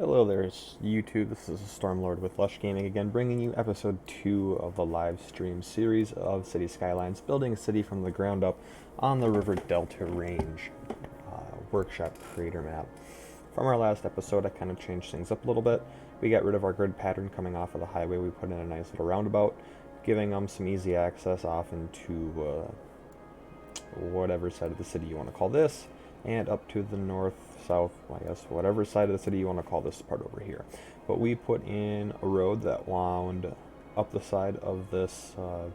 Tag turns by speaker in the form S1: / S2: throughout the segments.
S1: Hello there, it's YouTube. This is Stormlord with Lush Gaming again, bringing you episode 2 of the live stream series of Cities Skylines, building a city from the ground up on the River Delta Range workshop creator map. From our last episode, I kind of changed things up a little bit. We got rid of our grid pattern coming off of the highway. We put in a nice little roundabout, giving them some easy access off into whatever side of the city you want to call this, and up to the north, south, I guess, whatever side of the city you want to call this part over here. But we put in a road that wound up the side of this I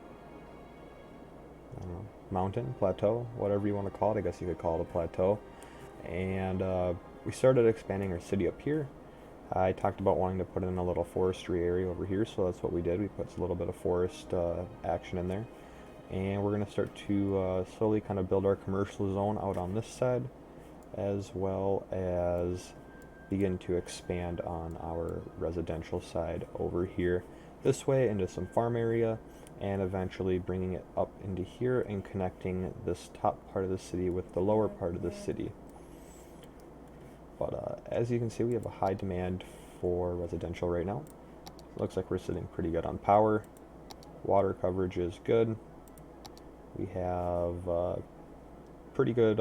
S1: don't know, mountain, plateau, whatever you want to call it. I guess you could call it a plateau. And we started expanding our city up here. I talked about wanting to put in a little forestry area over here, so that's what we did. We put a little bit of forest action in there. And we're going to start to slowly kind of build our commercial zone out on this side, as well as begin to expand on our residential side over here this way into some farm area, and eventually bringing it up into here and connecting this top part of the city with the lower part of the city. But as you can see, we have a high demand for residential right now. Looks like we're sitting pretty good on power. Water coverage is good. We have pretty good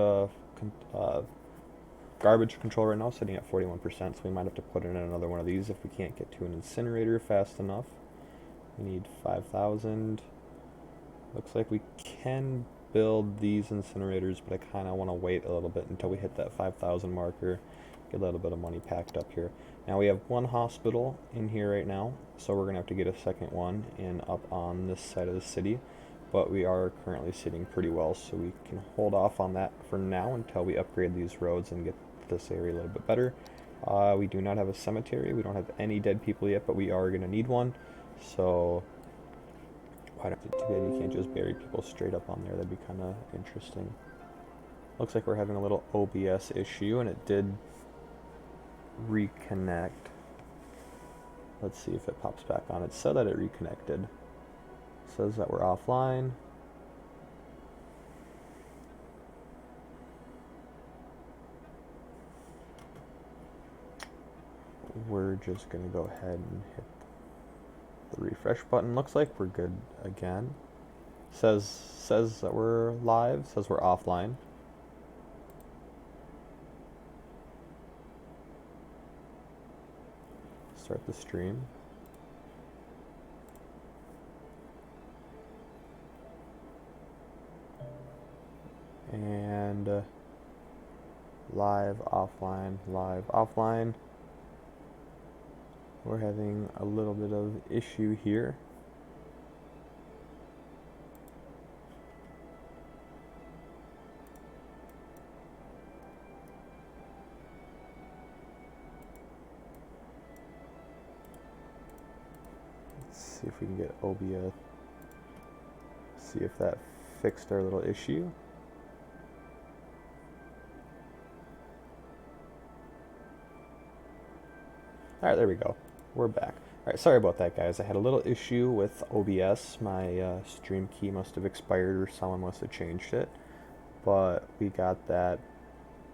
S1: garbage control right now, sitting at 41%, so we might have to put in another one of these if we can't get to an incinerator fast enough. We need 5,000. Looks like we can build these incinerators, but I kind of want to wait a little bit until we hit that 5,000 marker, get a little bit of money packed up here. Now we have one hospital in here right now, so we're going to have to get a second one in up on this side of the city. But we are currently sitting pretty well, so we can hold off on that for now until we upgrade these roads and get this area a little bit better. We do not have a cemetery. We don't have any dead people yet, but we are going to need one. So, too bad you can't just bury people straight up on there. That'd be kind of interesting. Looks like we're having a little OBS issue, and it did reconnect. Let's see if it pops back on. It said that it reconnected. Says that we're offline. We're just gonna go ahead and hit the refresh button. Looks like we're good again. Says that we're live, says we're offline. Start the stream. And live, offline, live, offline. We're having a little bit of issue here. Let's see if we can get OBS. See if that fixed our little issue. Alright, there we go. We're back. Alright, sorry about that, guys. I had a little issue with OBS. My stream key must have expired or someone must have changed it. But we got that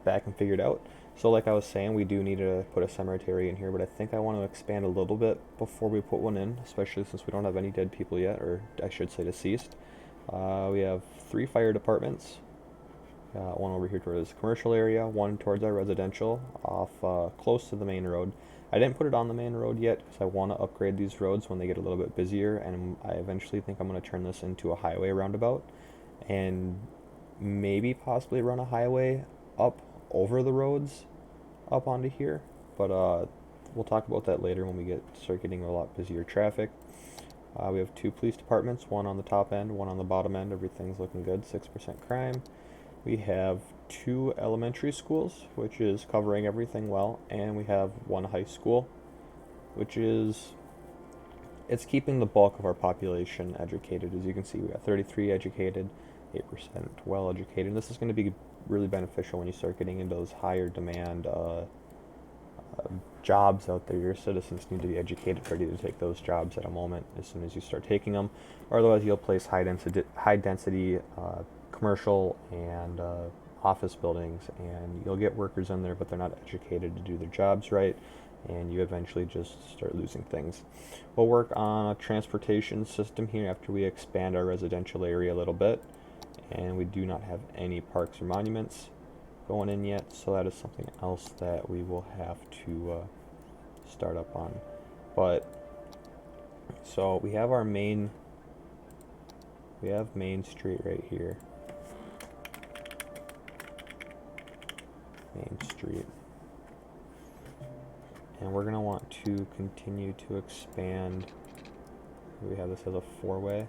S1: back and figured out. So like I was saying, we do need to put a cemetery in here, but I think I want to expand a little bit before we put one in, especially since we don't have any dead people yet, or I should say deceased. We have 3 fire departments. One over here towards the commercial area, one towards our residential, off close to the main road. I didn't put it on the main road yet because I want to upgrade these roads when they get a little bit busier, and I eventually think I'm going to turn this into a highway roundabout and maybe possibly run a highway up over the roads up onto here. But we'll talk about that later when we start getting a lot busier traffic. We have 2 police departments, one on the top end, one on the bottom end. Everything's looking good, 6% crime. We have 2 elementary schools, which is covering everything well, and we have 1 high school, which is, it's keeping the bulk of our population educated. As you can see, we got 33 educated, 8% well educated. This is going to be really beneficial when you start getting into those higher demand jobs out there. Your citizens need to be educated, ready to take those jobs at a moment as soon as you start taking them, or otherwise you'll place high density commercial and office buildings, and you'll get workers in there, but they're not educated to do their jobs right, and you eventually just start losing things. We'll work on a transportation system here after we expand our residential area a little bit, and we do not have any parks or monuments going in yet, so that is something else that we will have to start up on. But so we have our main Street right here. Main Street. And we're going to want to continue to expand. We have this as a four-way.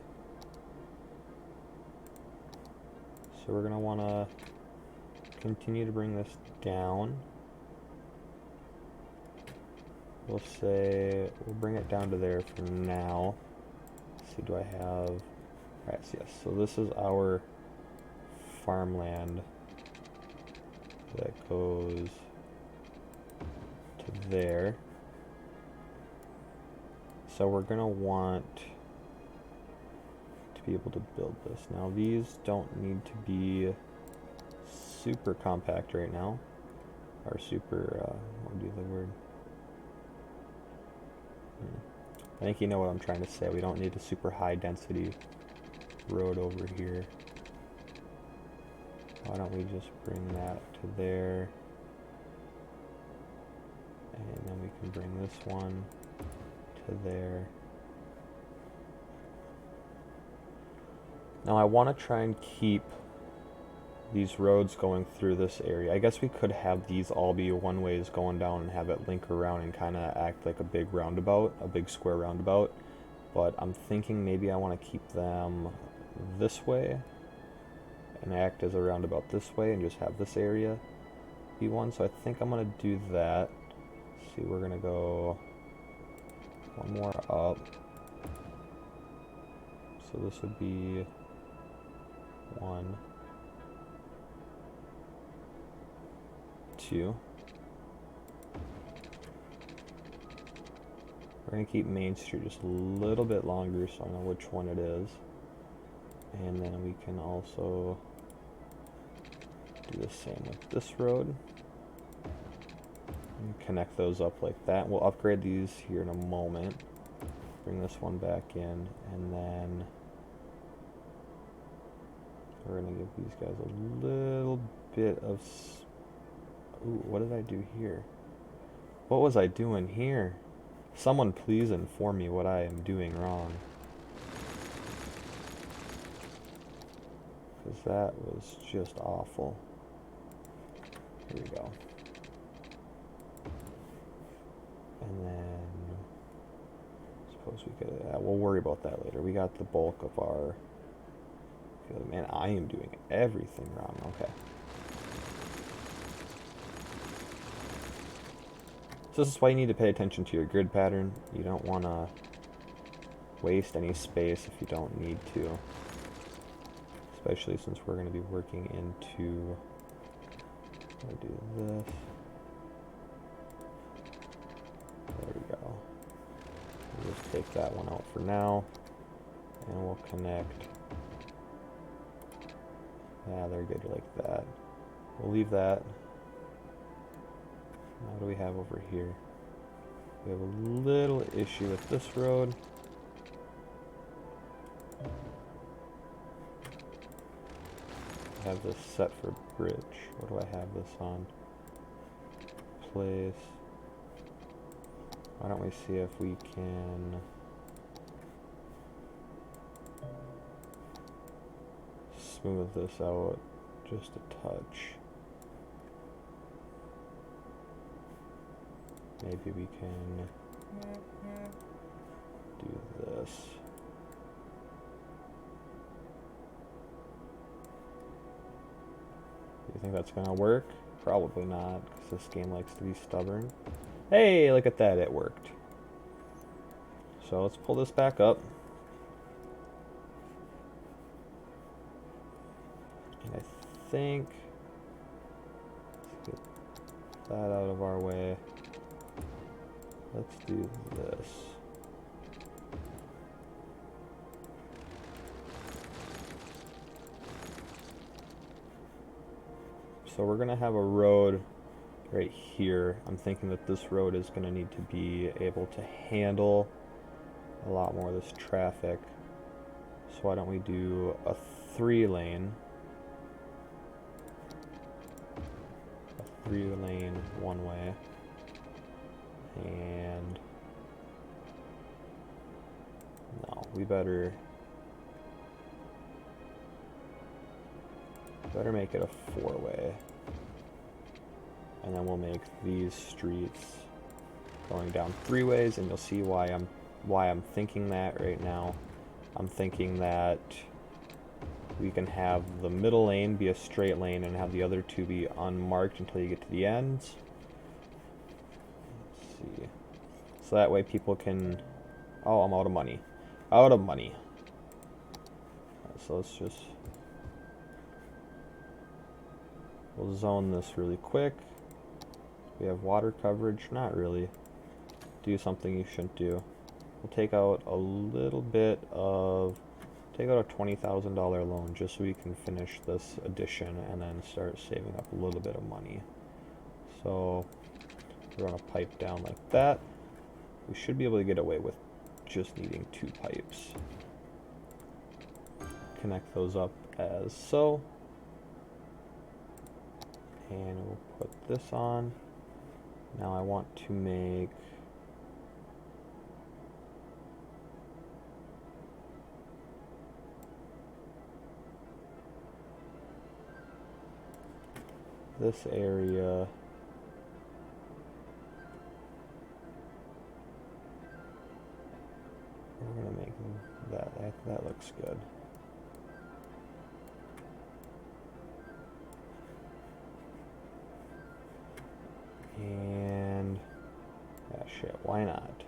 S1: So we're going to want to continue to bring this down. We'll say we'll bring it down to there for now. Let's see, do I have... Alright, so yes, so this is our farmland that goes to there. So we're gonna want to be able to build this. Now these don't need to be super compact right now, or super, what would be the word? I think you know what I'm trying to say. We don't need a super high density road over here. Why don't we just bring that to there, and then we can bring this one to there. Now I want to try and keep these roads going through this area. I guess we could have these all be one ways going down and have it link around and kind of act like a big roundabout, a big square roundabout. But I'm thinking maybe I want to keep them this way and act as a roundabout this way and just have this area be one. So I think I'm going to do that. Let's see, we're going to go one more up. So this would be 1, 2. We're going to keep Main Street just a little bit longer so I know which one it is. And then we can also do the same with this road. And connect those up like that. We'll upgrade these here in a moment. Bring this one back in, and then we're going to give these guys a little bit of... Ooh, what did I do here? What was I doing here? Someone please inform me what I am doing wrong. Because that was just awful. Here we go. And then... suppose we could... we'll worry about that later. We got the bulk of our... Man, I am doing everything wrong. Okay. So this is why you need to pay attention to your grid pattern. You don't want to waste any space if you don't need to. Especially since we're going to be working into... I'll do this. There we go. We'll just take that one out for now. And we'll connect... Yeah, they're good like that. We'll leave that. Now what do we have over here? We have a little issue with this road. I have this set for bridge. What do I have this on? Place. Why don't we see if we can... smooth this out just a touch. Maybe we can do this. Do you think that's gonna work? Probably not, because this game likes to be stubborn. Hey, look at that, it worked. So let's pull this back up. And I think, let's get that out of our way. Let's do this. So we're gonna have a road right here, I'm thinking that this road is going to need to be able to handle a lot more of this traffic. So why don't we do a 3-lane, one way, and no, we better make it a 4-way, and then we'll make these streets going down 3 ways, and you'll see why I'm thinking that right now. I'm thinking that we can have the middle lane be a straight lane and have the other two be unmarked until you get to the ends. Let's see. So that way people can... Oh, I'm out of money. Out of money. Right, so let's just... We'll zone this really quick. We have water coverage. Not really. Do something you shouldn't do. We'll take out a little bit of... Take out a $20,000 loan just so we can finish this addition and then start saving up a little bit of money. So run a pipe down like that. We should be able to get away with just needing 2 pipes. Connect those up as so. And we'll put this on. Now I want to make this area we're gonna make that looks good. And shit, why not?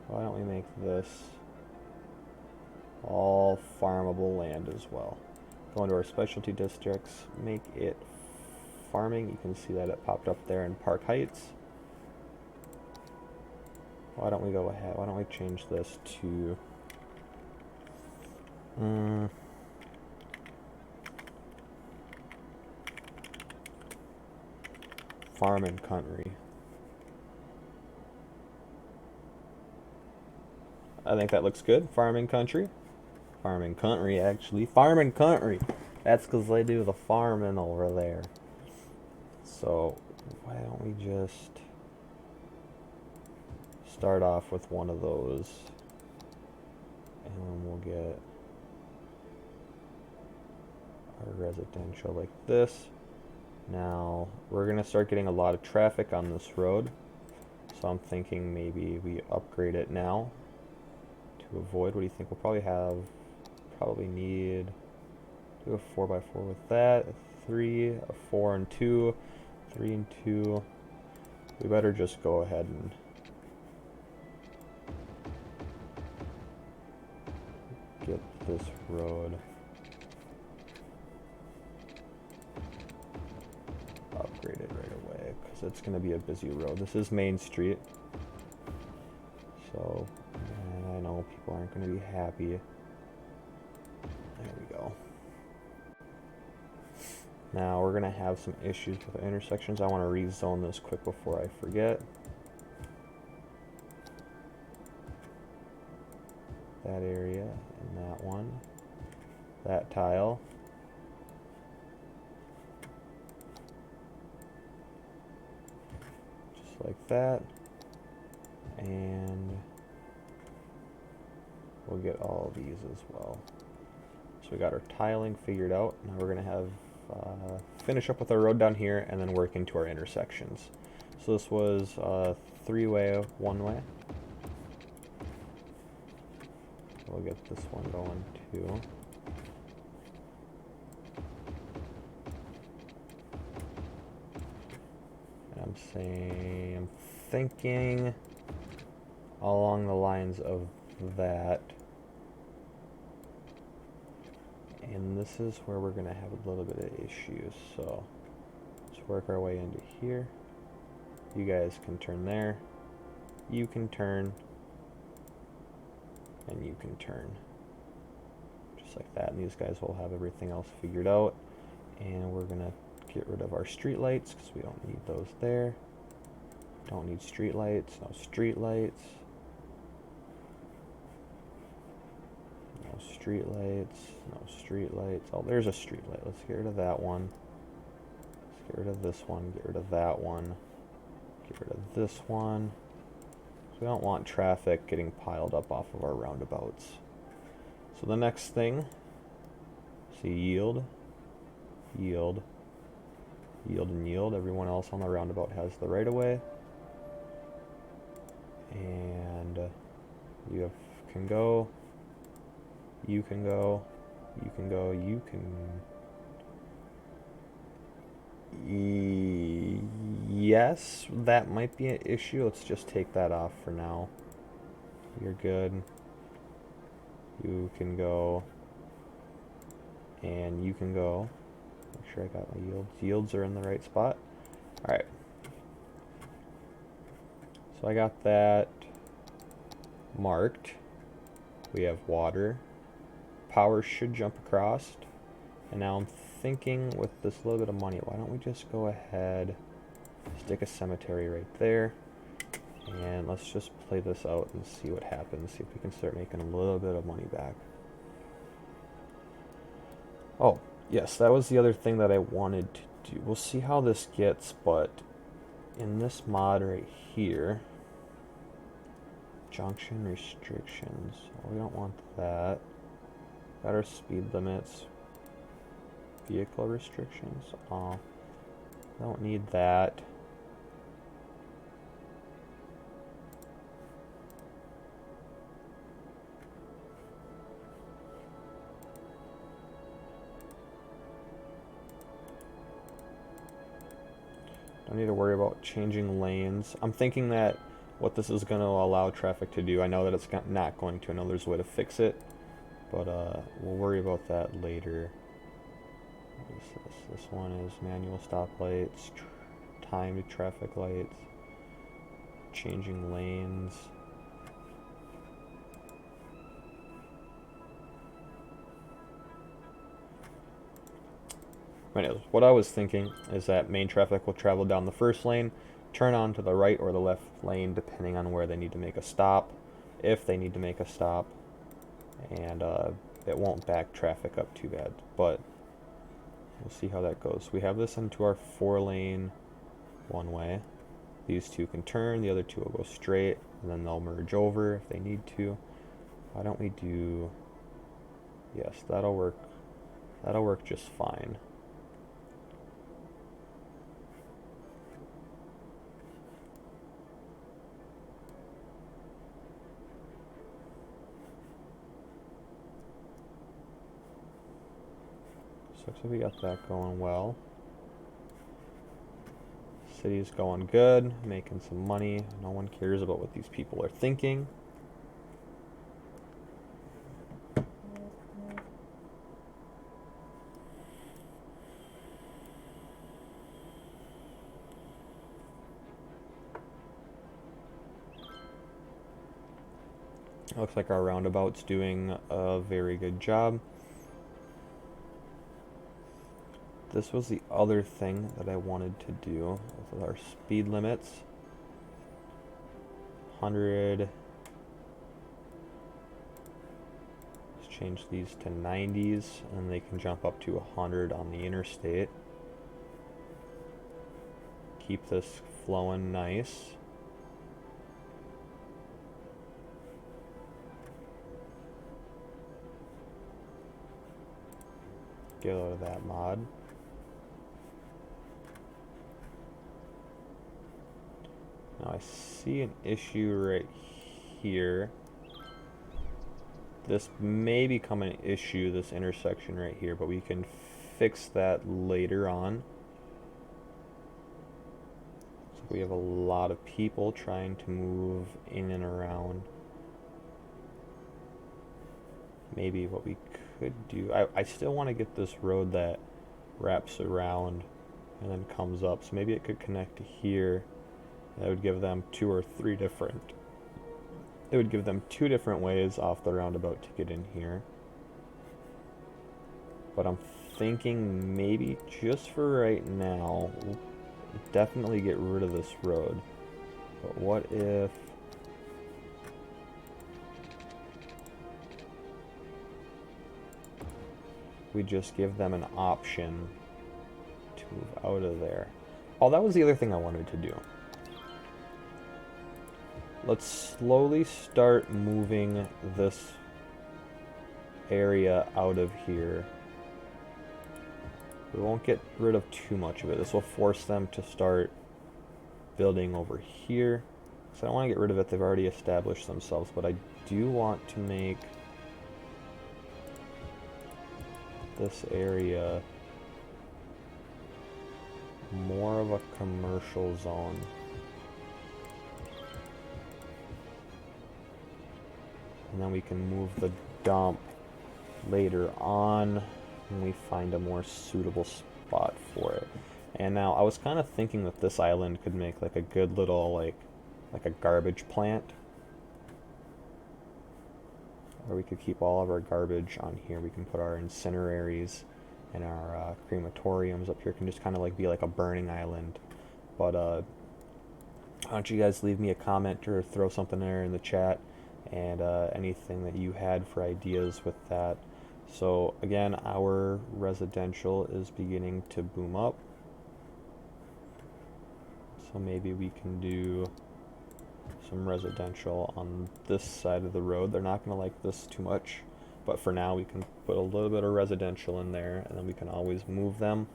S1: Why don't we make this all farmable land as well? Go into our specialty districts, make it farming. You can see that it popped up there in Park Heights. Why don't we go ahead? Why don't we change this to farm and country? I think that looks good. Farming country. Farming country, actually. Farming country. That's because they do the farming over there. So, why don't we just start off with one of those. And then we'll get our residential like this. Now, we're going to start getting a lot of traffic on this road. So I'm thinking maybe we upgrade it now to avoid. What do you think? We'll probably need do a 4x4 with that, a 3, a 4 and 2, 3 and 2. We better just go ahead and get this road upgraded right away because it's going to be a busy road. This is Main Street, so I know people aren't going to be happy. There we go. Now we're going to have some issues with the intersections. I want to rezone this quick before I forget. That area and that one. That tile. Just like that. And we'll get all of these as well. So we got our tiling figured out. Now we're going to have finish up with our road down here and then work into our intersections. So this was 3-way, 1-way. We'll get this one going too. And I'm thinking along the lines of that. And this is where we're going to have a little bit of issues. So let's work our way into here. You guys can turn there. You can turn. And you can turn. Just like that. And these guys will have everything else figured out. And we're going to get rid of our street lights because we don't need those there. Don't need street lights, no street lights. No street lights, no street lights. Oh, there's a street light. Let's get rid of that one. Let's get rid of this one, get rid of that one. Get rid of this one. So we don't want traffic getting piled up off of our roundabouts. So the next thing, see yield, yield, yield and yield. Everyone else on the roundabout has the right of way. And you can go, you can go, you can go, you can... Yes, that might be an issue. Let's just take that off for now. You're good. You can go. And you can go. Make sure I got my yields. Yields are in the right spot. Alright. So I got that marked. We have water. Power should jump across. And now I'm thinking with this little bit of money, why don't we just go ahead, stick a cemetery right there, and let's just play this out and see what happens. See if we can start making a little bit of money back. Oh, yes, that was the other thing that I wanted to do. We'll see how this gets, but in this mod right here, junction restrictions, we don't want that. Got our speed limits. Vehicle restrictions. Don't need that. Don't need to worry about changing lanes. I'm thinking that what this is going to allow traffic to do, I know that it's not going to. I know there's a way to fix it, but we'll worry about that later. What is this? This one is manual stoplights, timed traffic lights, changing lanes. Anyways, what I was thinking is that main traffic will travel down the first lane, turn on to the right or the left lane depending on where they need to make a stop, if they need to make a stop, and it won't back traffic up too bad, but we'll see how that goes. We have this into our 4-lane one-way. These two can turn, the other two will go straight, and then they'll merge over if they need to. Why don't we do... Yes, that'll work. That'll work just fine. So looks like we got that going well. City's going good, making some money. No one cares about what these people are thinking. Looks like our roundabout's doing a very good job. This was the other thing that I wanted to do with our speed limits. 100. Let's change these to 90s, and they can jump up to 100 on the interstate. Keep this flowing nice. Get out of that mod. Now I see an issue right here. This may become an issue, this intersection right here, but we can fix that later on. So we have a lot of people trying to move in and around. Maybe what we could do, I still want to get this road that wraps around and then comes up, so maybe it could connect to here. That would give them two different ways off the roundabout to get in here. But I'm thinking maybe just for right now, we'll definitely get rid of this road. But what if we just give them an option to move out of there? Oh, that was the other thing I wanted to do. Let's slowly start moving this area out of here. We won't get rid of too much of it. This will force them to start building over here. So I don't want to get rid of it. They've already established themselves, but I do want to make this area more of a commercial zone. And then we can move the dump later on when we find a more suitable spot for it. And now I was kind of thinking that this island could make like a good little like a garbage plant. Or we could keep all of our garbage on here. We can put our incineraries and our crematoriums up here. Can just kind of like be like a burning island. But why don't you guys leave me a comment or throw something there in the chat, and anything that you had for ideas with that. So again, our residential is beginning to boom up. So maybe we can do some residential on this side of the road. They're not going to like this too much, but for now we can put a little bit of residential in there, and then we can always move them.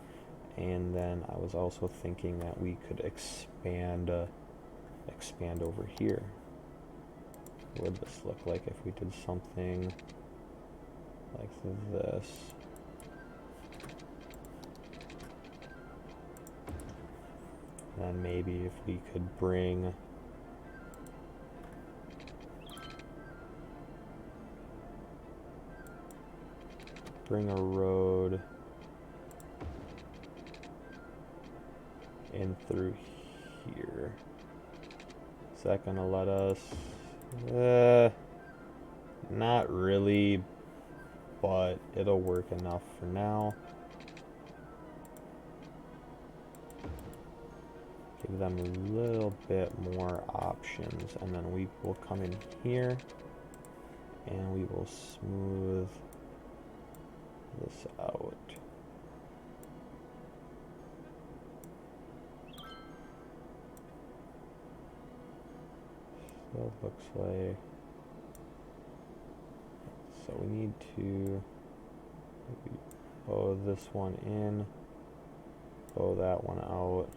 S1: And then I was also thinking that we could expand over here. What would this look like if we did something like this? And then maybe if we could bring a road in through here. Is that gonna let us? Not really, but it'll work enough for now. Give them a little bit more options, and then we will come in here and we will smooth this out. So it looks like, so we need to maybe bow this one in, bow that one out.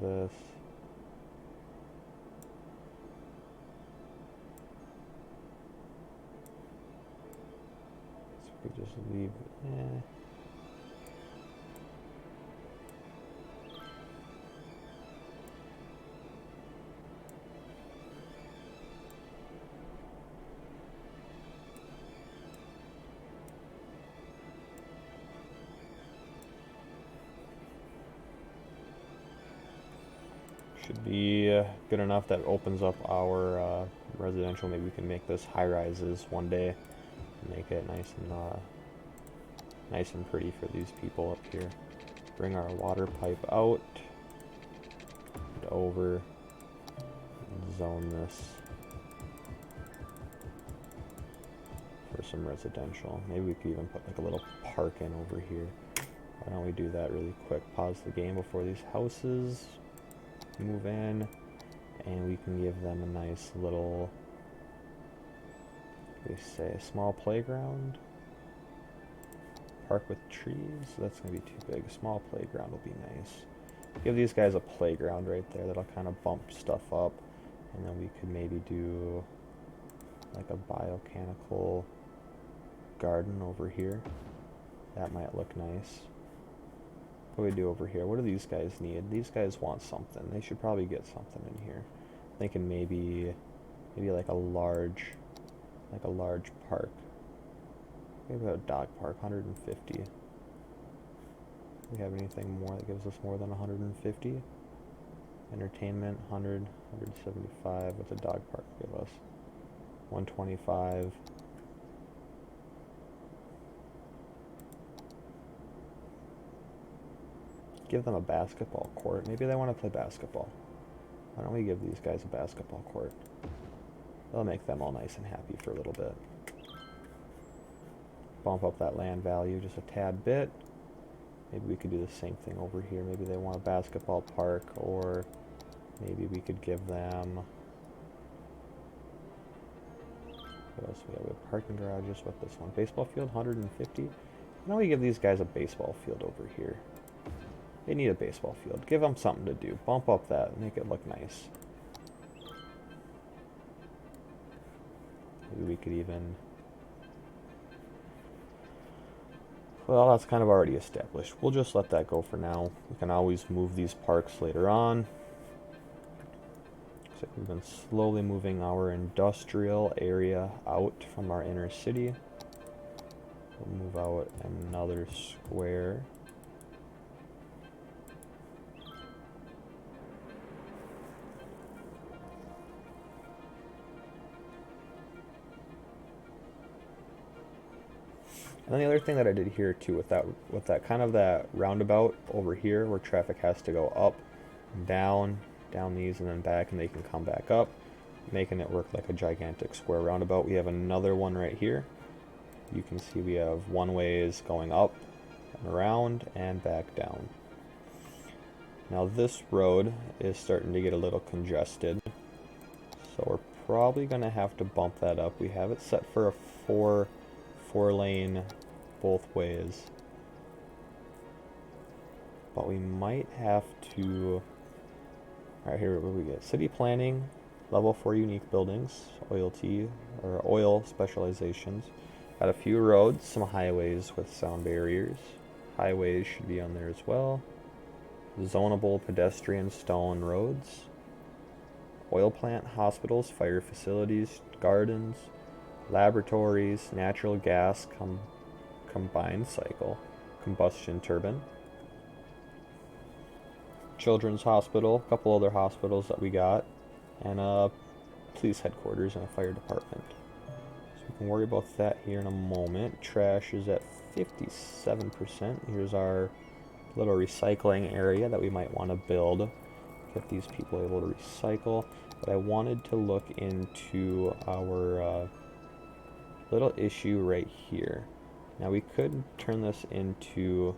S1: This. So we just leave. Should be good enough. That opens up our residential. Maybe we can make this high rises one day, make it nice and pretty for these people up here. Bring our water pipe out and over, and zone this for some residential. Maybe we could even put like a little park in over here. Why don't we do that really quick? Pause the game before these houses move in, and we can give them a nice little, we say, a small playground. Park with trees. That's gonna be too big. A small playground will be nice. Give these guys a playground right there. That'll kind of bump stuff up, and then we could maybe do like a biomechanical garden over here. That might look nice. What do we do over here? What do these guys need? These guys want something. They should probably get something in here. Thinking maybe like a large park. Maybe a dog park, 150. Do we have anything more that gives us more than 150? Entertainment, 100, 175. What's a dog park give us? 125. give them a basketball court. Maybe they want to play basketball. Why don't we give these guys a basketball court? That'll make them all nice and happy for a little bit. Bump up that land value just a tad bit. Maybe we could do the same thing over here. Maybe they want a basketball park, or maybe we could give them... What else we have? Parking garages. What this one? Baseball field, 150. Why don't we give these guys a baseball field over here? They need a baseball field. Give them something to do. Bump up that. Make it look nice. Maybe we could even... Well, that's kind of already established. We'll just let that go for now. We can always move these parks later on. So we've been slowly moving our industrial area out from our inner city. We'll move out another square. And then the other thing that I did here too with that kind of that roundabout over here where traffic has to go up, down these and then back, and they can come back up, making it work like a gigantic square roundabout. We have another one right here. You can see we have one ways going up and around and back down. Now this road is starting to get a little congested, so we're probably going to have to bump that up. We have it set for a four lane both ways, but we might have to... Alright, here what do we get? City planning, level 4 unique buildings, oil specializations. Got a few roads, some highways with sound barriers. Highways should be on there as well. Zonable pedestrian stone roads. Oil plant, hospitals, fire facilities, gardens, laboratories, natural gas combined cycle, combustion turbine, children's hospital, a couple other hospitals that we got, and a police headquarters and a fire department. So we can worry about that here in a moment. Trash is at 57%. Here's our little recycling area that we might want to build. Get these people able to recycle. But I wanted to look into our little issue right here. Now we could turn this into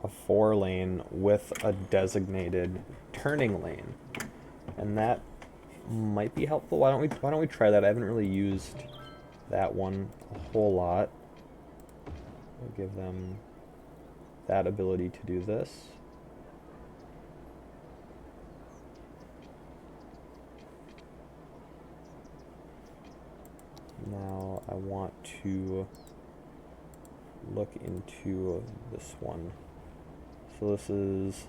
S1: a 4 lane with a designated turning lane, and that might be helpful. Why don't we try that? I haven't really used that one a whole lot. We'll give them that ability to do this. Now I want to look into this one. So this is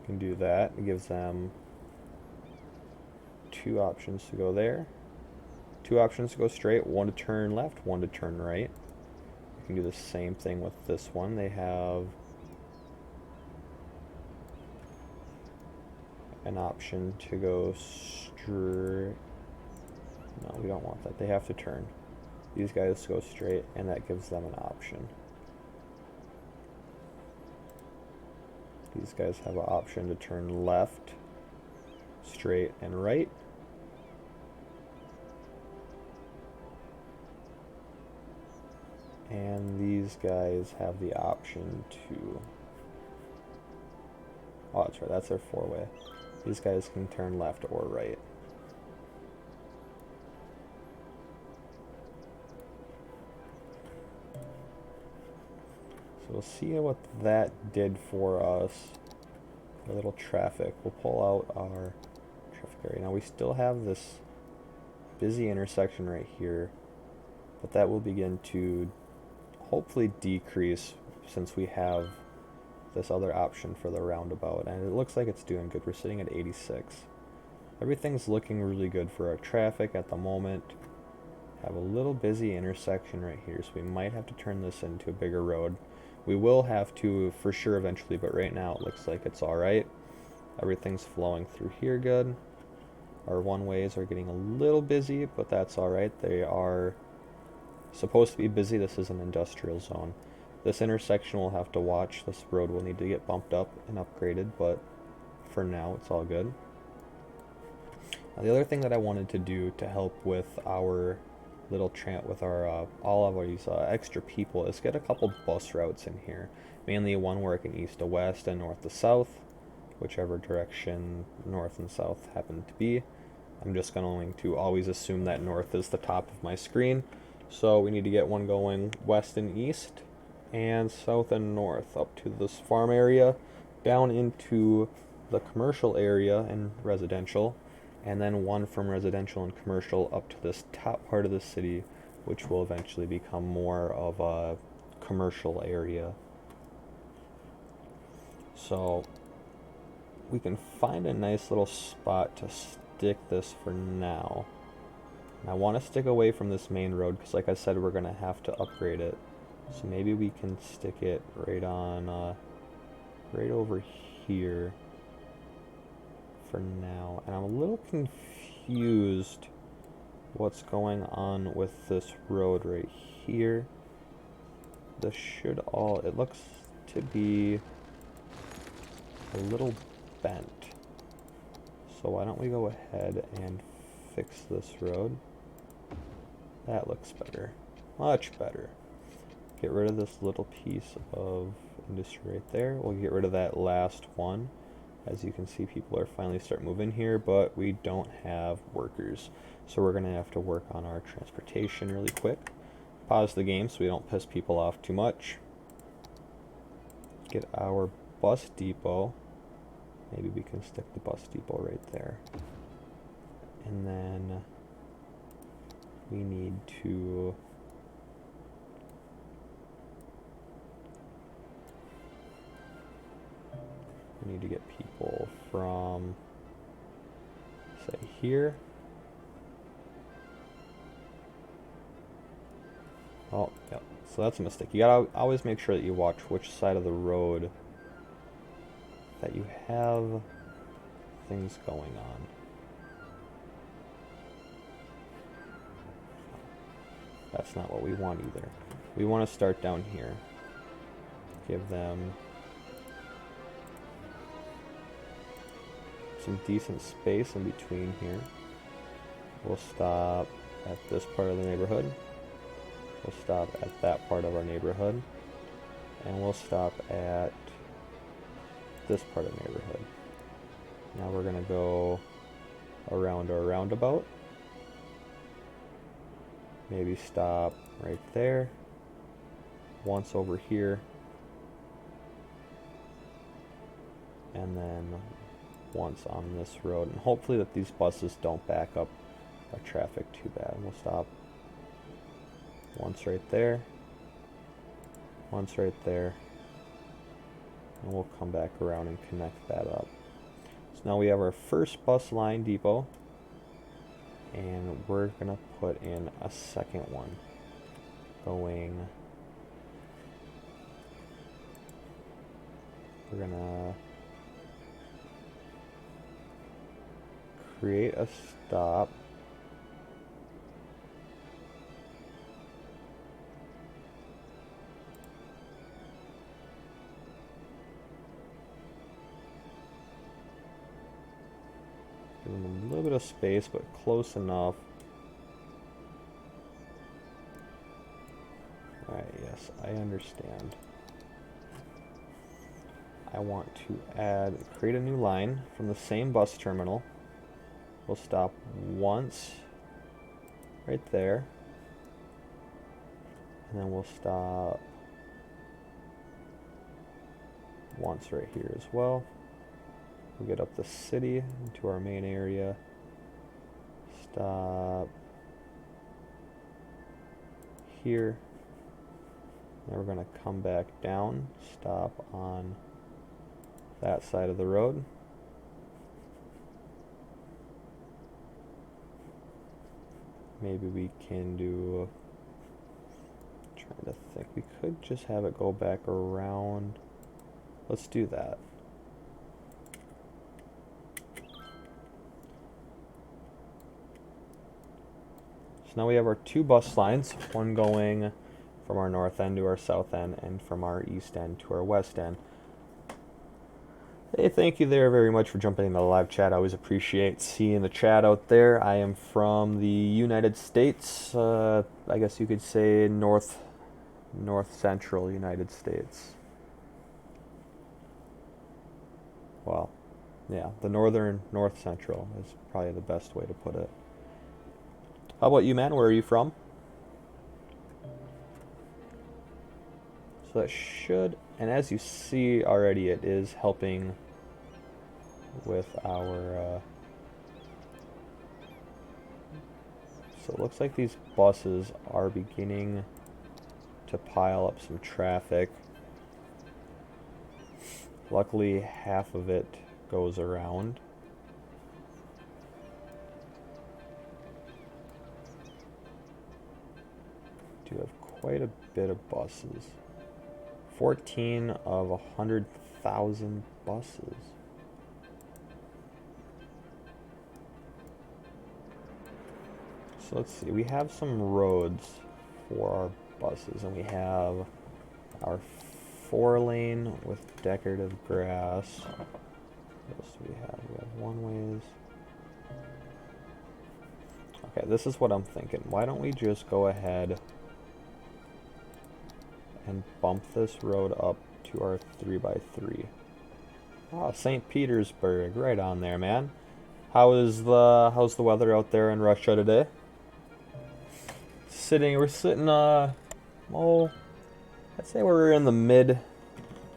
S1: can do that. It gives them 2 options to go there, 2 options to go straight, 1 to turn left, 1 to turn right. You can do the same thing with this one. They have an option to go straight. No, we don't want that. They have to turn. These guys go straight, and that gives them an option. These guys have an option to turn left, straight, and right. And these guys have the option to... Oh, that's right. That's their 4-way. These guys can turn left or right. So we'll see what that did for us. A little traffic. We'll pull out our traffic area. Now we still have this busy intersection right here, but that will begin to hopefully decrease since we have this other option for the roundabout, and it looks like it's doing good. We're sitting at 86. Everything's looking really good for our traffic at the moment. Have a little busy intersection right here, so we might have to turn this into a bigger road. We will have to for sure eventually, but right now it looks like it's alright. Everything's flowing through here good. Our one-ways are getting a little busy, but that's alright. They are supposed to be busy. This is an industrial zone. This intersection we'll have to watch. This road will need to get bumped up and upgraded, but for now it's all good. Now, the other thing that I wanted to do to help with our little with our all of these extra people is get a couple bus routes in here. Mainly one working east to west and north to south, whichever direction north and south happen to be. I'm just going to always assume that north is the top of my screen. So we need to get one going west and east and south and north up to this farm area, down into the commercial area and residential, and then one from residential and commercial up to this top part of the city, which will eventually become more of a commercial area. So we can find a nice little spot to stick this for now. And I want to stick away from this main road because, like I said, we're going to have to upgrade it. So maybe we can stick it right on, right over here for now. And I'm a little confused what's going on with this road right here. This should all, it looks to be a little bent. So why don't we go ahead and fix this road? That looks better. Much better. Get rid of this little piece of industry right there. We'll get rid of that last one. As you can see, people are finally starting to move in here, but we don't have workers. So we're going to have to work on our transportation really quick. Pause the game so we don't piss people off too much. Get our bus depot. Maybe we can stick the bus depot right there. And then we need to get people from, say, here. Oh, yep. So that's a mistake. You gotta always make sure that you watch which side of the road that you have things going on. That's not what we want either. We want to start down here. Give them some decent space in between here. We'll stop at this part of the neighborhood. We'll stop at that part of our neighborhood. And we'll stop at this part of the neighborhood. Now we're going to go around our roundabout. Maybe stop right there. Once over here. And then once on this road. And hopefully that these buses don't back up our traffic too bad. We'll stop once right there. Once right there. And we'll come back around and connect that up. So now we have our first bus line depot. And we're going to put in a second one. Going... We're going to create a stop. Give them a little bit of space, but close enough. Alright, yes, I understand. I want to create a new line from the same bus terminal. We'll stop once right there. And then we'll stop once right here as well. We'll get up the city into our main area. Stop here. Now we're going to come back down, stop on that side of the road. Maybe we can do, trying to think, we could just have it go back around. Let's do that. now we have our two bus lines, one going from our north end to our south end, and from our east end to our west end. Hey, thank you there very much for jumping into the live chat. I always appreciate seeing the chat out there. I am from the United States. I guess you could say north central United States. Well, yeah, the northern north central is probably the best way to put it. How about you, man? Where are you from? So that should, and as you see already, it is helping with our, so it looks like these buses are beginning to pile up some traffic. Luckily, half of it goes around. Do have quite a bit of buses. 14 of 100,000 buses. So let's see, we have some roads for our buses, and we have our 4-lane with decorative grass. What else do we have? We have one-ways. Okay, this is what I'm thinking. Why don't we just go ahead and bump this road up to our 3x3. Oh, St. Petersburg, right on there, man. How's the weather out there in Russia today? We're sitting, oh, I'd say we're in the mid,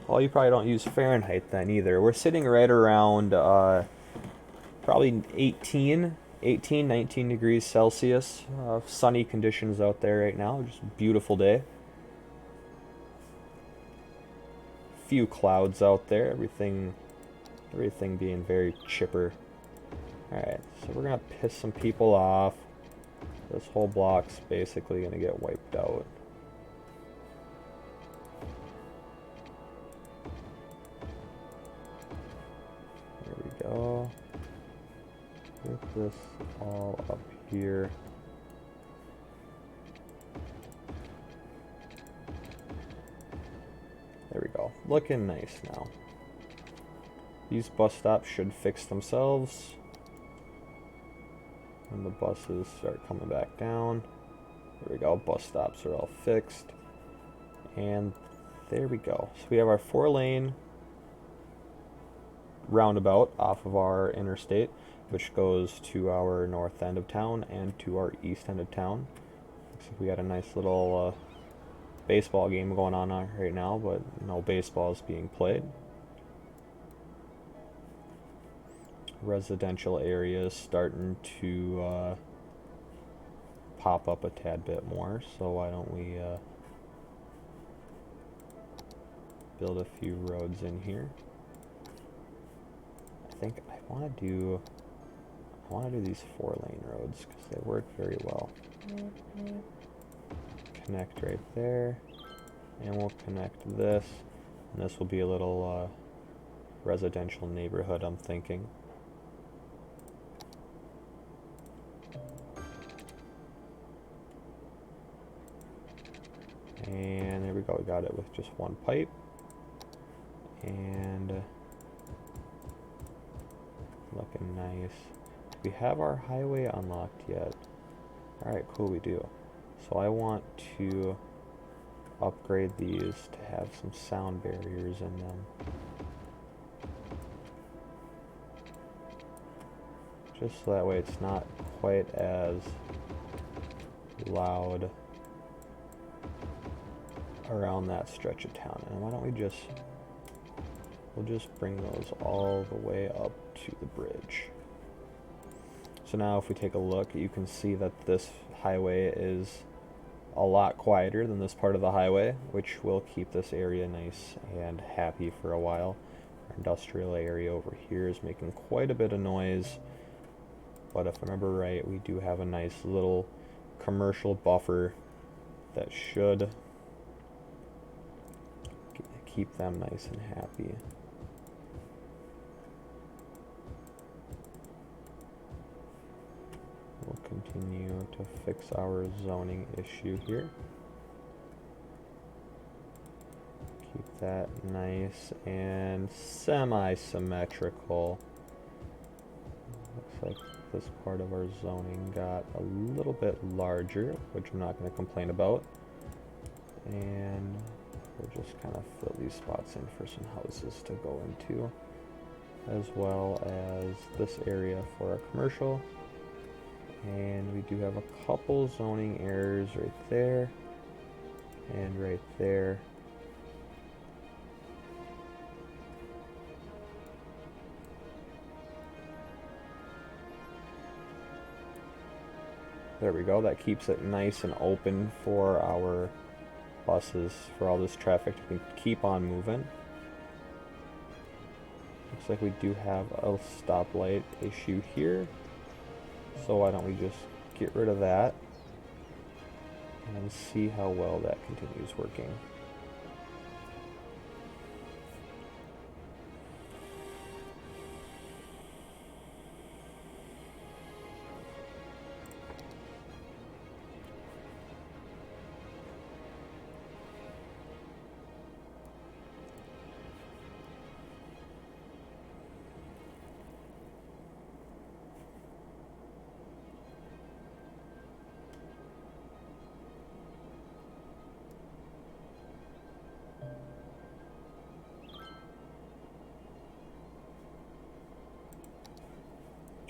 S1: well, you probably don't use Fahrenheit then either. We're sitting right around, probably 19 degrees Celsius. Sunny conditions out there right now, just a beautiful day. Few clouds out there, everything being very chipper. Alright, so we're gonna piss some people off. This whole block's basically gonna get wiped out. There we go. Get this all up here. There we go. Looking nice now. These bus stops should fix themselves when the buses start coming back down. There we go. Bus stops are all fixed. And there we go. So we have our 4-lane roundabout off of our interstate, which goes to our north end of town and to our east end of town. Looks like we got a nice little baseball game going on right now, but no baseball is being played. Residential areas starting to pop up a tad bit more, so why don't we build a few roads in here. I think I want to do these 4-lane roads because they work very well. Connect right there, and we'll connect this, and this will be a little residential neighborhood, I'm thinking. And there we go, we got it with just one pipe. And looking nice. Do we have our highway unlocked yet? Alright, cool, we do. So I want to upgrade these to have some sound barriers in them. Just so that way it's not quite as loud around that stretch of town. And why don't we we'll just bring those all the way up to the bridge. So now if we take a look, you can see that this highway is a lot quieter than this part of the highway, which will keep this area nice and happy for a while. Our industrial area over here is making quite a bit of noise, but if I remember right, we do have a nice little commercial buffer that should keep them nice and happy. We'll continue to fix our zoning issue here. Keep that nice and semi-symmetrical. Looks like this part of our zoning got a little bit larger, which I'm not going to complain about. And we'll just kind of fill these spots in for some houses to go into, as well as this area for our commercial. And we do have a couple zoning errors right there and right there. There we go. That keeps it nice and open for our buses, for all this traffic to keep on moving. Looks like we do have a stoplight issue here. So why don't we just get rid of that and see how well that continues working.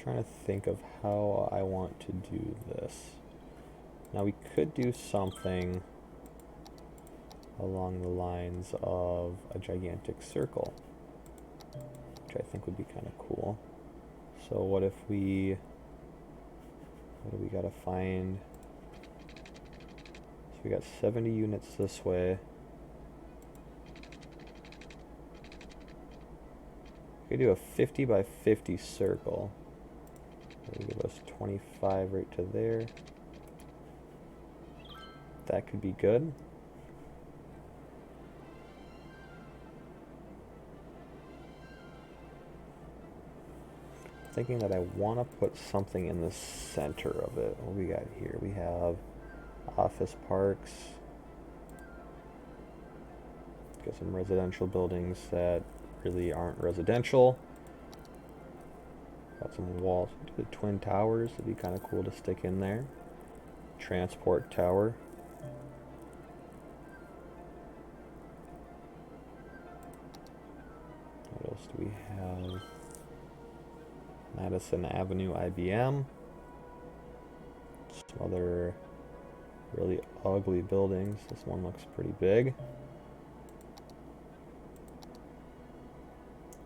S1: Trying to think of how I want to do this. Now we could do something along the lines of a gigantic circle, which I think would be kind of cool. So what if we, what do we gotta find? So we got 70 units this way. We could do a 50 by 50 circle. That'll give us 25 right to there. That could be good. Thinking that I want to put something in the center of it. What we got here? We have office parks. Got some residential buildings that really aren't residential. Got some walls. The twin towers, it'd be kind of cool to stick in there. Transport tower. What else do we have? Madison Avenue IBM. Some other really ugly buildings. This one looks pretty big.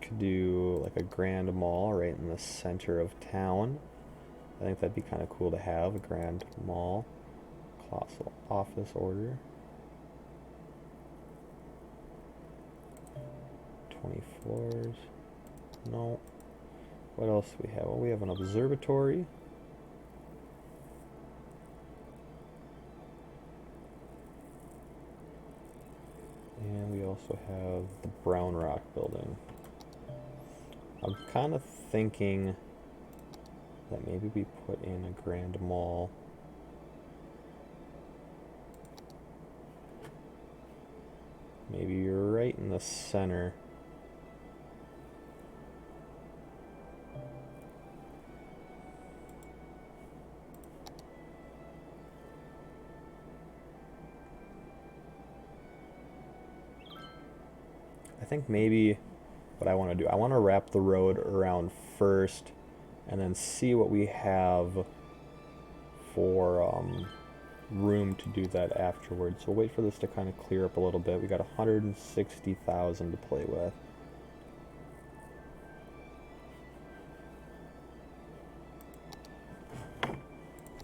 S1: Could do like a grand mall right in the center of town. I think that'd be kind of cool to have a grand mall. Colossal office order. 20 floors. No. What else do we have? Well, we have an observatory. And we also have the Brown Rock building. I'm kind of thinking that maybe we put in a grand mall. Maybe you're right in the center. I think maybe what I want to do, I want to wrap the road around first and then see what we have for room to do that afterwards. So wait for this to kind of clear up a little bit. We got 160,000 to play with.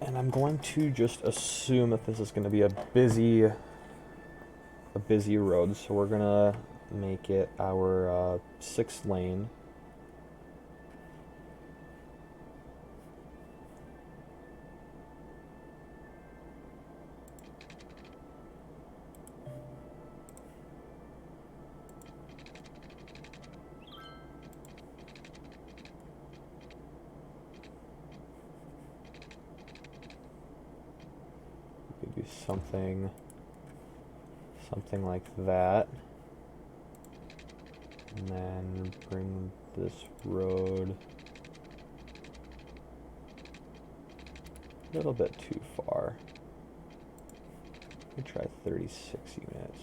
S1: And I'm going to just assume that this is going to be a busy road, so we're going to make it our 6th lane. something like that. And then bring this road a little bit too far. Let me try 36 units.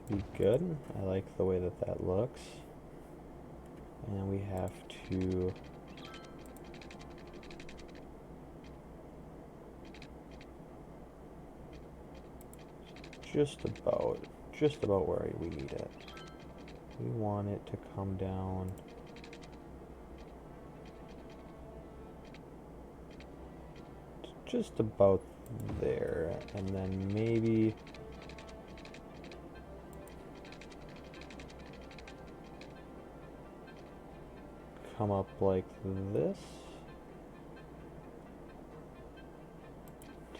S1: Be good. I like the way that that looks. And we have to just about where we need it. We want it to come down to just about there, and then maybe come up like this.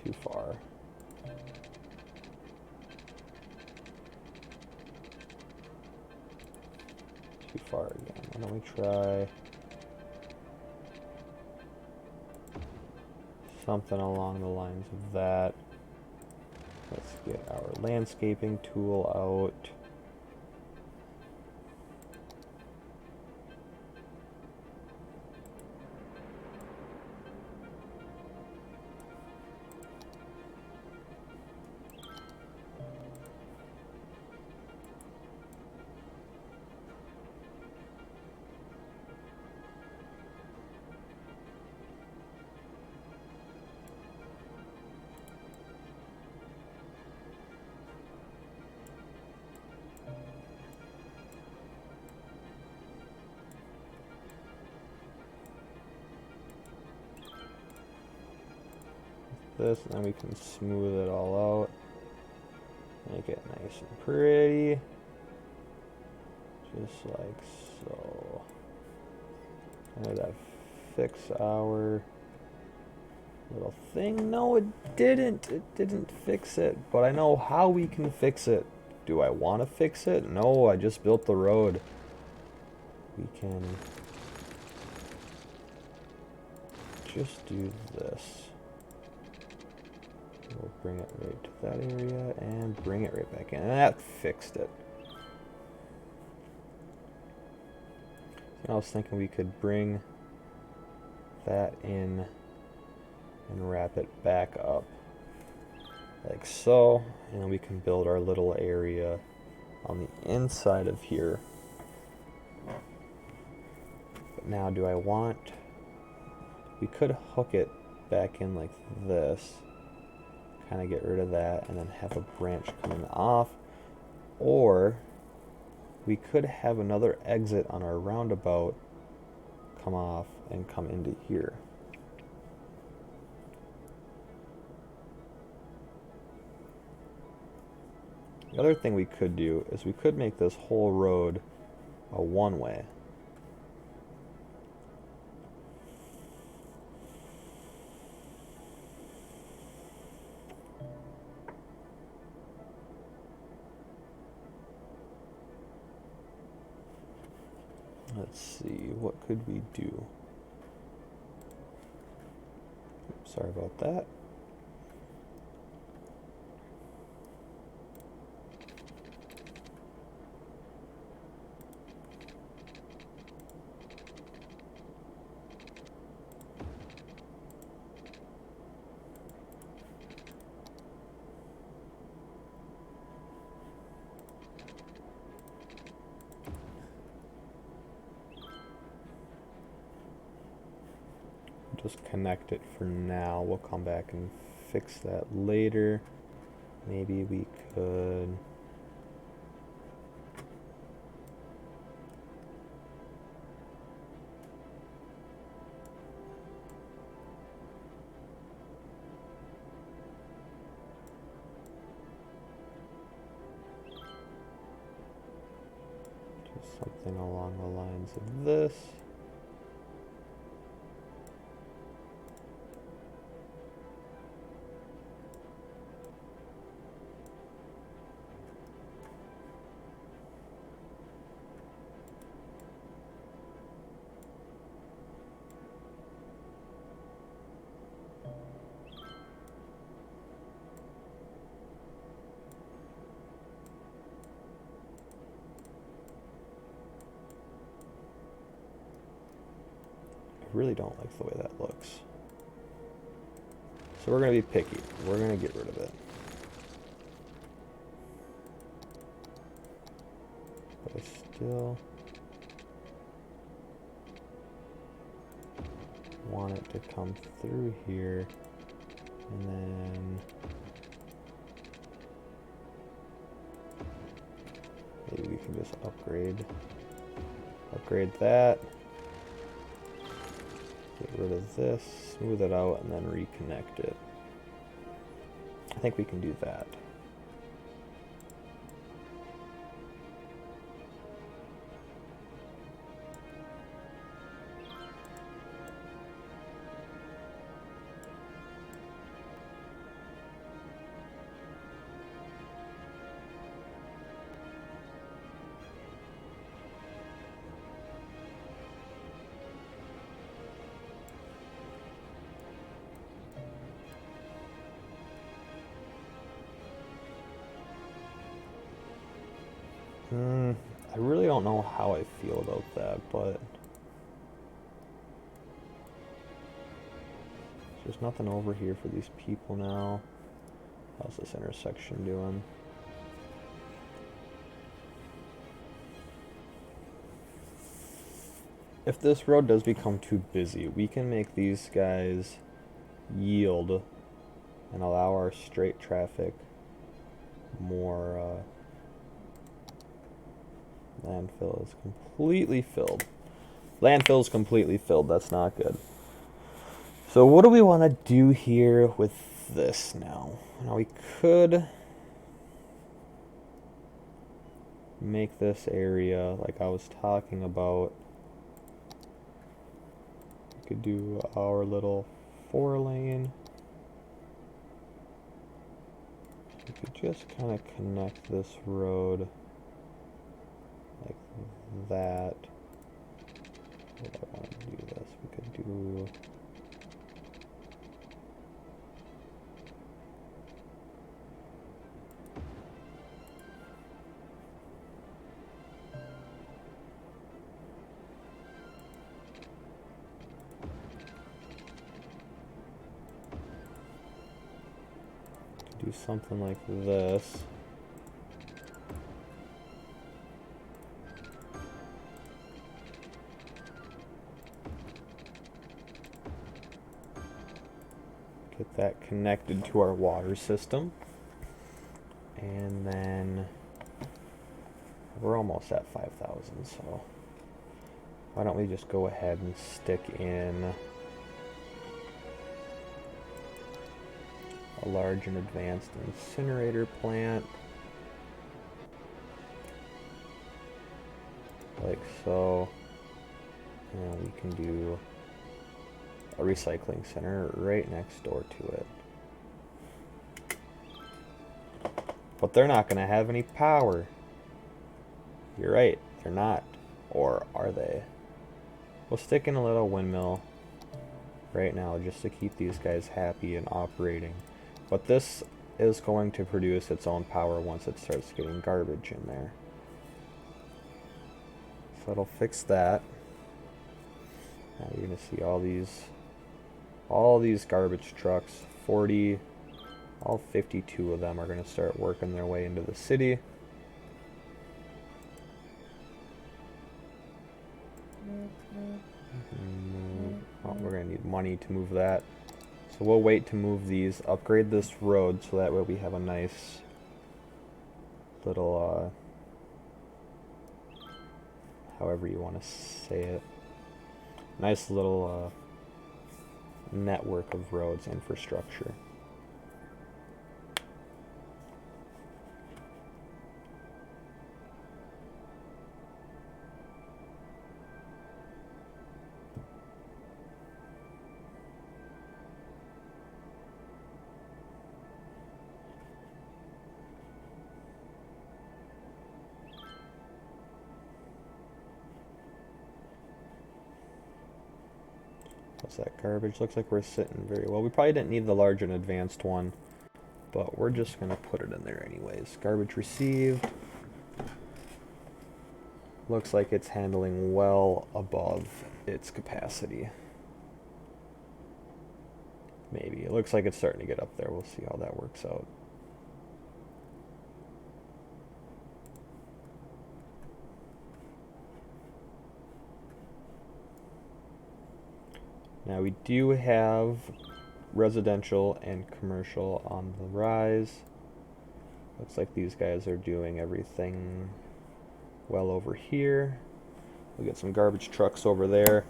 S1: Too far. Too far again. Why don't we try something along the lines of that. Let's get our landscaping tool out. This, and then we can smooth it all out. Make it nice and pretty. Just like so. Did that fix our little thing? No, it didn't. It didn't fix it. But I know how we can fix it. Do I want to fix it? No, I just built the road. We can just do this. We'll bring it right to that area and bring it right back in. And that fixed it. I was thinking we could bring that in and wrap it back up like so. And then we can build our little area on the inside of here. But now do I want... We could hook it back in like this. Kind of get rid of that and then have a branch coming off, or we could have another exit on our roundabout come off and come into here. The other thing we could do is we could make this whole road a one-way. Let's see, what could we do? Oops, sorry about that. Just connect it for now. We'll come back and fix that later. Maybe we could... do something along the lines of this. really don't like the way that looks. So we're going to be picky. We're going to get rid of it. But I still want it to come through here, and then maybe we can just upgrade that, get rid of this, smooth it out, and then reconnect it. I think we can do that. I really don't know how I feel about that, but there's nothing over here for these people now. How's this intersection doing? If this road does become too busy, we can make these guys yield and allow our straight traffic more. Landfill is completely filled. Landfill is completely filled. That's not good. So what do we want to do here with this now? Now we could make this area like I was talking about. We could do our little 4-lane. We could just kind of connect this road like that. If I want to do this, we could do something like this. Get that connected to our water system. And then we're almost at 5,000, so why don't we just go ahead and stick in a large and advanced incinerator plant, like so, and we can do a recycling center right next door to it. But they're not going to have any power. You're right, they're not. Or are they? We'll stick in a little windmill right now just to keep these guys happy and operating. But this is going to produce its own power once it starts getting garbage in there. So it'll fix that. Now you're going to see all these garbage trucks, 40, all 52 of them are going to start working their way into the city. Oh, we're going to need money to move that. So we'll wait to move these, upgrade this road so that way we have a nice little, however you want to say it, nice little network of roads infrastructure. What's that garbage? Looks like we're sitting very well. We probably didn't need the large and advanced one, but we're just going to put it in there anyways. Garbage received. Looks like it's handling well above its capacity. Maybe. It looks like it's starting to get up there. We'll see how that works out. Now we do have residential and commercial on the rise. Looks like these guys are doing everything well over here. We got some garbage trucks over there.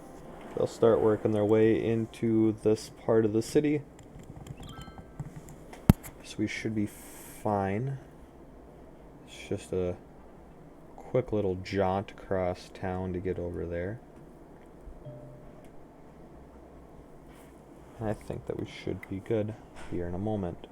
S1: They'll start working their way into this part of the city. So we should be fine. It's just a quick little jaunt across town to get over there. I think that we should be good here in a moment.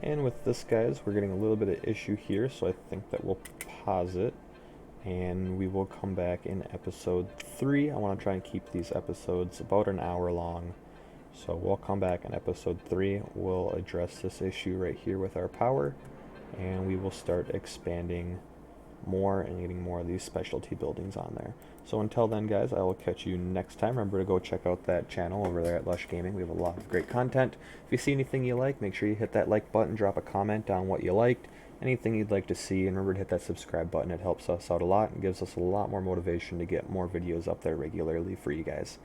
S1: And with this, guys, we're getting a little bit of issue here, so I think that we'll pause it, and we will come back in episode 3. I want to try and keep these episodes about an hour long, so we'll come back in episode 3. We'll address this issue right here with our power, and we will start expanding more and getting more of these specialty buildings on there. So until then, guys, I will catch you next time. Remember to go check out that channel over there at Lush Gaming. We have a lot of great content. If you see anything you like, make sure you hit that like button, drop a comment on what you liked, anything you'd like to see, and remember to hit that subscribe button. It helps us out a lot and gives us a lot more motivation to get more videos up there regularly for you guys.